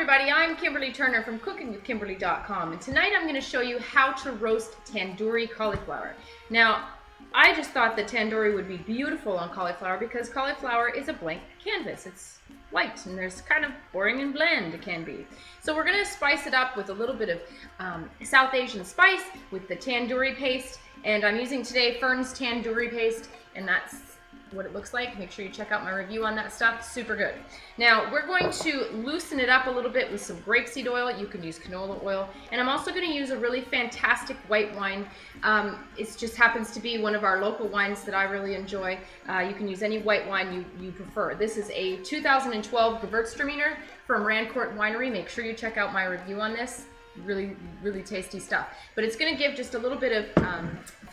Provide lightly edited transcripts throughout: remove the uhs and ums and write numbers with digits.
everybody, I'm Kimberly Turner from cookingwithkimberly.com, and tonight I'm going to show you how to roast tandoori cauliflower. Now, I just thought that tandoori would be beautiful on cauliflower because cauliflower is a blank canvas. It's white and there's kind of boring and bland it can be. So we're going to spice it up with a little bit of South Asian spice with the tandoori paste, and I'm using today Fern's tandoori paste, and that's what it looks like. Make sure you check out my review on that stuff. Super good. Now we're going to loosen it up a little bit with some grapeseed oil. You can use canola oil, and I'm also going to use a really fantastic white wine. It just happens to be one of our local wines that I really enjoy. You can use any white wine you prefer. This is a 2012 Gewürztraminer from Rancourt Winery. Make sure you check out my review on this. Really tasty stuff, but it's going to give just a little bit of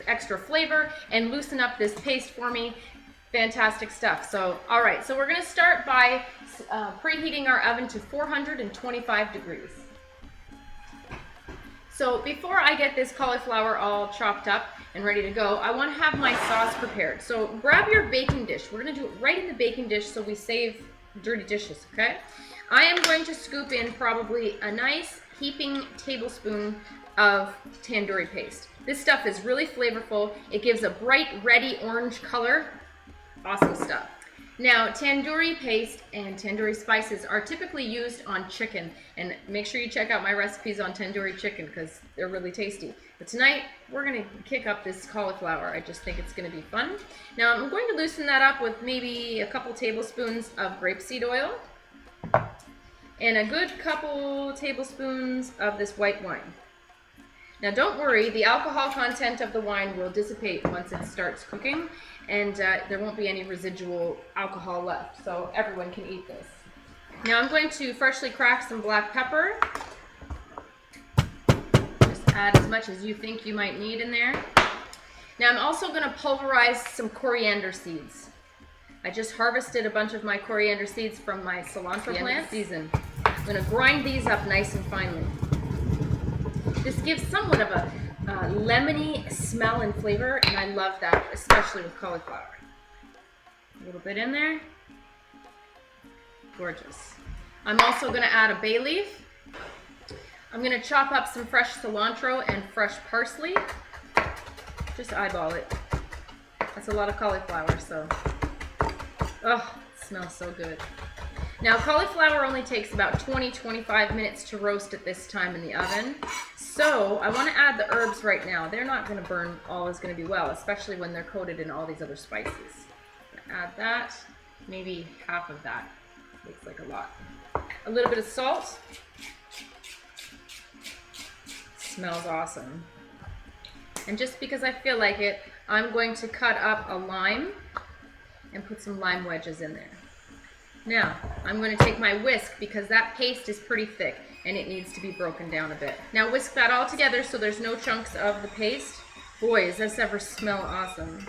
extra flavor and loosen up this paste for me. Fantastic stuff. So, all right, so we're going to start by preheating our oven to 425 degrees. So before I get this cauliflower all chopped up and ready to go, I want to have my sauce prepared. So grab your baking dish. We're going to do it right in the baking dish so we save dirty dishes, okay? I am going to scoop in probably a nice heaping tablespoon of tandoori paste. This stuff is really flavorful. It gives a bright reddy orange color. Awesome stuff. Now, tandoori paste and tandoori spices are typically used on chicken, and make sure you check out my recipes on tandoori chicken because they're really tasty. But tonight, we're going to kick up this cauliflower. I just think it's going to be fun. Now, I'm going to loosen that up with maybe a couple tablespoons of grapeseed oil and a good couple tablespoons of this white wine. Now don't worry, the alcohol content of the wine will dissipate once it starts cooking, and there won't be any residual alcohol left, so everyone can eat this. Now I'm going to freshly crack some black pepper. Just add as much as you think you might need in there. Now I'm also going to pulverize some coriander seeds. I just harvested a bunch of my coriander seeds from my cilantro plant season. I'm going to grind these up nice and finely. This gives somewhat of a lemony smell and flavor, and I love that, especially with cauliflower. A little bit in there. Gorgeous. I'm also going to add a bay leaf. I'm going to chop up some fresh cilantro and fresh parsley. Just eyeball it. That's a lot of cauliflower, so... Oh, it smells so good. Now, cauliflower only takes about 20-25 minutes to roast at this time in the oven. So, I want to add the herbs right now. They're not going to burn all is going to be well, especially when they're coated in all these other spices. Add that, maybe half of that. Looks like a lot. A little bit of salt. Smells awesome. And just because I feel like it, I'm going to cut up a lime and put some lime wedges in there. Now, I'm going to take my whisk because that paste is pretty thick and it needs to be broken down a bit. Now whisk that all together so there's no chunks of the paste. Boy, does this ever smell awesome.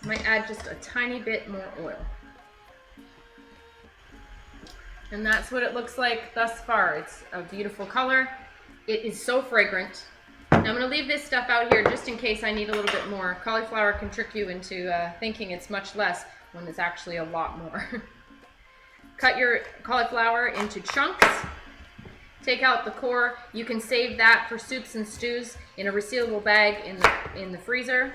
I might add just a tiny bit more oil. And that's what it looks like thus far. It's a beautiful color. It is so fragrant. Now I'm going to leave this stuff out here just in case I need a little bit more. Cauliflower can trick you into thinking it's much less when it's actually a lot more. Cut your cauliflower into chunks. Take out the core. You can save that for soups and stews in a resealable bag in the freezer.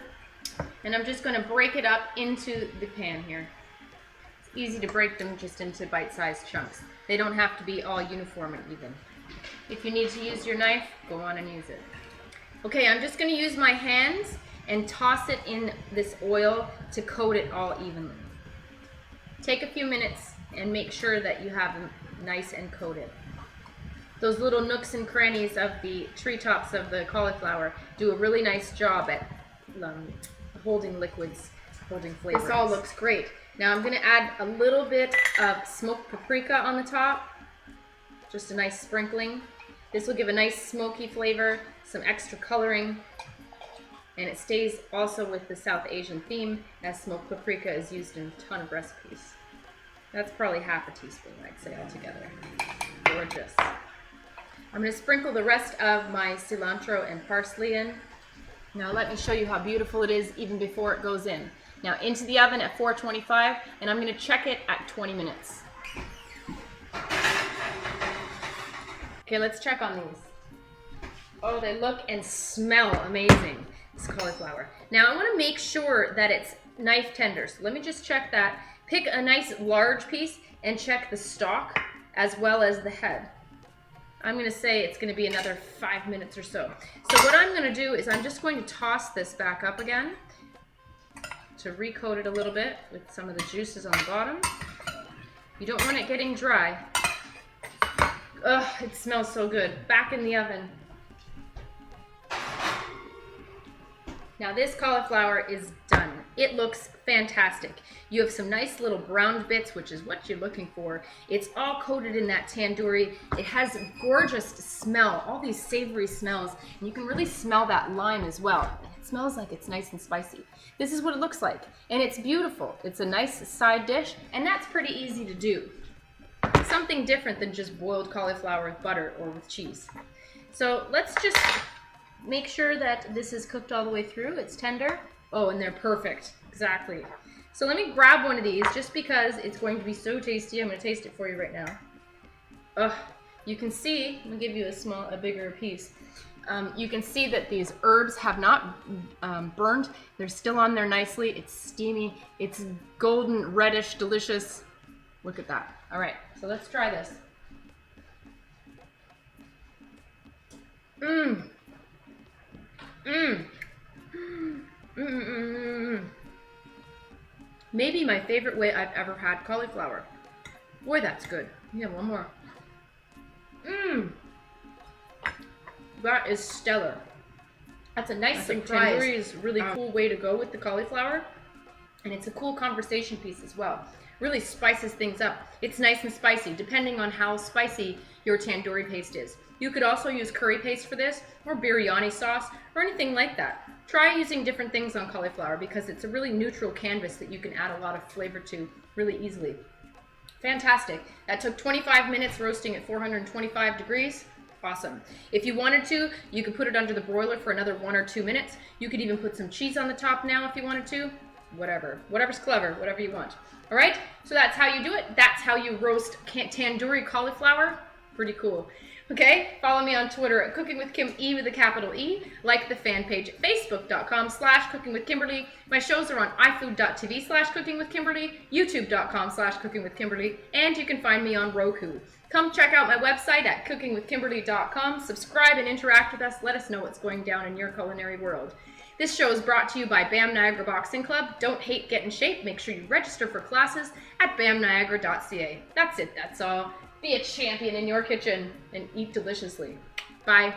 And I'm just going to break it up into the pan here. It's easy to break them just into bite-sized chunks. They don't have to be all uniform and even. If you need to use your knife, go on and use it. Okay, I'm just going to use my hands and toss it in this oil to coat it all evenly. Take a few minutes and make sure that you have them nice and coated. Those little nooks and crannies of the treetops of the cauliflower do a really nice job at holding liquids, holding flavors. This all looks great. Now I'm going to add a little bit of smoked paprika on the top, just a nice sprinkling. This will give a nice smoky flavor, some extra coloring, and it stays also with the South Asian theme as smoked paprika is used in a ton of recipes. That's probably half a teaspoon, I'd say, altogether. Gorgeous. I'm going to sprinkle the rest of my cilantro and parsley in. Now let me show you how beautiful it is even before it goes in. Now into the oven at 425, and I'm going to check it at 20 minutes. Okay, let's check on these. Oh, they look and smell amazing, this cauliflower. Now I wanna make sure that it's knife tender. So let me just check that. Pick a nice large piece and check the stalk as well as the head. I'm gonna say it's gonna be another 5 minutes or so. So what I'm gonna do is I'm just going to toss this back up again to recoat it a little bit with some of the juices on the bottom. You don't want it getting dry. Ugh, it smells so good. Back in the oven. Now this cauliflower is done. It looks fantastic. You have some nice little browned bits, which is what you're looking for. It's all coated in that tandoori. It has a gorgeous smell, all these savory smells, and you can really smell that lime as well. It smells like it's nice and spicy. This is what it looks like, and it's beautiful. It's a nice side dish, and that's pretty easy to do. Something different than just boiled cauliflower with butter or with cheese. So let's just make sure that this is cooked all the way through. It's tender. Oh, and they're perfect. Exactly. So let me grab one of these just because it's going to be so tasty. I'm going to taste it for you right now. Ugh. You can see, let me give you a bigger piece. You can see that these herbs have not burned. They're still on there nicely. It's steamy. It's golden, reddish, delicious. Look at that. All right, so let's try this. Mmm. Mmm. Maybe my favorite way I've ever had cauliflower. Boy, that's good. Yeah, one more. Mmm. That is stellar. That's a nice surprise. Tandoori is a really cool way to go with the cauliflower. And it's a cool conversation piece as well. Really spices things up. It's nice and spicy, depending on how spicy your tandoori paste is. You could also use curry paste for this, or biryani sauce, or anything like that. Try using different things on cauliflower because it's a really neutral canvas that you can add a lot of flavor to really easily. Fantastic. That took 25 minutes roasting at 425 degrees. Awesome. If you wanted to, you could put it under the broiler for another 1 or 2 minutes. You could even put some cheese on the top now if you wanted to. Whatever's clever, whatever you want. All right, so that's how you do it. That's how you roast tandoori cauliflower. Pretty cool. Okay, follow me on Twitter at Cooking with Kim, E with a capital E. Like the fan page at facebook.com/cookingwithkimberly. My shows are on ifood.tv/cookingwithkimberly, youtube.com/cookingwithkimberly, and you can find me on Roku. Come check out my website at cookingwithkimberly.com. Subscribe and interact with us. Let us know what's going down in your culinary world. This show is brought to you by BAM Niagara Boxing Club. Don't hate, get in shape. Make sure you register for classes at bamniagara.ca. That's it, that's all. Be a champion in your kitchen and eat deliciously. Bye.